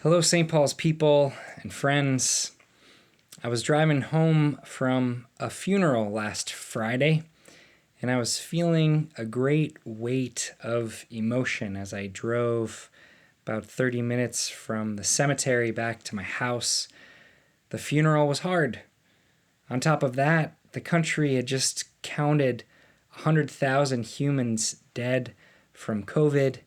Hello, St. Paul's people and friends. I was driving home from a funeral last Friday, and I was feeling a great weight of emotion as I drove about 30 minutes from the cemetery back to my house. The funeral was hard. On top of that, the country had just counted 100,000 humans dead from COVID.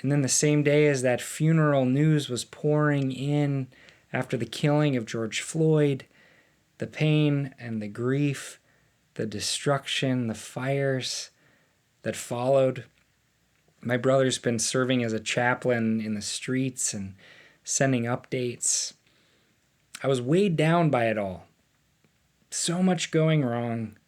And then the same day as that funeral news was pouring in after the killing of George Floyd, the pain and the grief, the destruction, the fires that followed. My brother's been serving as a chaplain in the streets and sending updates. I was weighed down by it all. So much going wrong,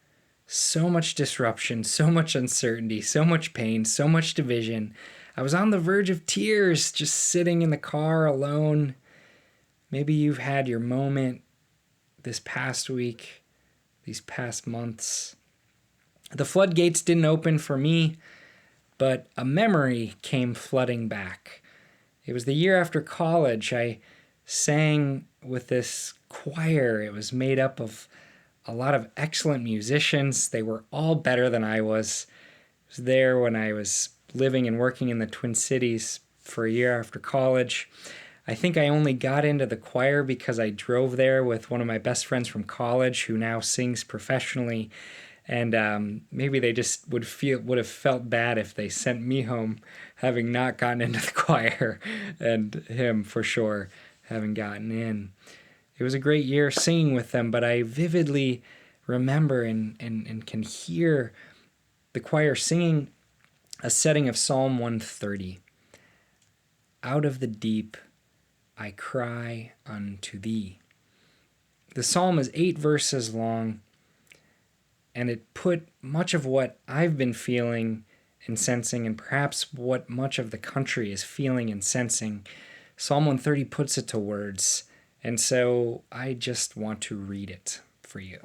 so much disruption, so much uncertainty, so much pain, so much division. I was on the verge of tears just sitting in the car alone. Maybe you've had your moment this past week, these past months. The floodgates didn't open for me, but a memory came flooding back. It was the year after college. I sang with this choir. It was made up of a lot of excellent musicians. They were all better than I was. I was there when I was living and working in the Twin Cities for a year after college. I think I only got into the choir because I drove there with one of my best friends from college who now sings professionally. And maybe they just would have felt bad if they sent me home having not gotten into the choir, and him for sure having gotten in. It was a great year singing with them, but I vividly remember and can hear the choir singing a setting of Psalm 130. Out of the deep I cry unto thee. The psalm is 8 verses long, and it put much of what I've been feeling and sensing, and perhaps what much of the country is feeling and sensing. Psalm 130 puts it to words, and so I just want to read it for you.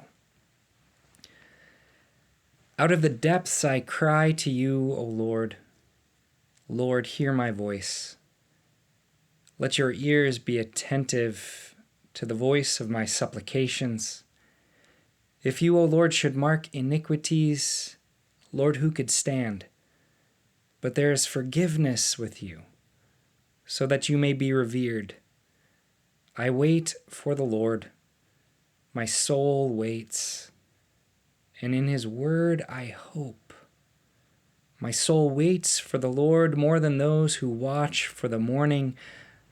Out of the depths I cry to you, O Lord. Lord, hear my voice. Let your ears be attentive to the voice of my supplications. If you, O Lord, should mark iniquities, Lord, who could stand? But there is forgiveness with you, so that you may be revered. I wait for the Lord. My soul waits, and in his word I hope. My soul waits for the Lord more than those who watch for the morning,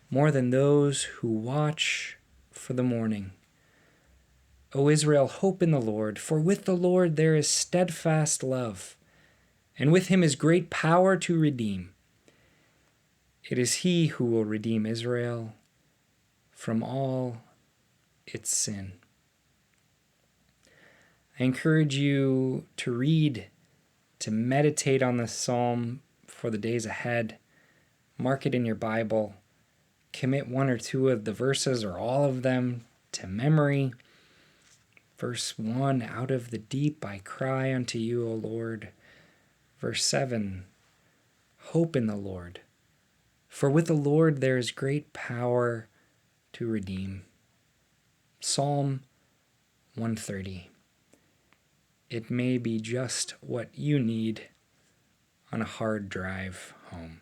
more than those who watch for the morning. O Israel, hope in the Lord, for with the Lord there is steadfast love, and with him is great power to redeem. It is he who will redeem Israel from all its sin. I encourage you to read, to meditate on this psalm for the days ahead. Mark it in your Bible. Commit 1 or 2 of the verses or all of them to memory. Verse 1, out of the deep I cry unto you, O Lord. Verse 7, hope in the Lord. For with the Lord there is great power to redeem. Psalm 130. It may be just what you need on a hard drive home.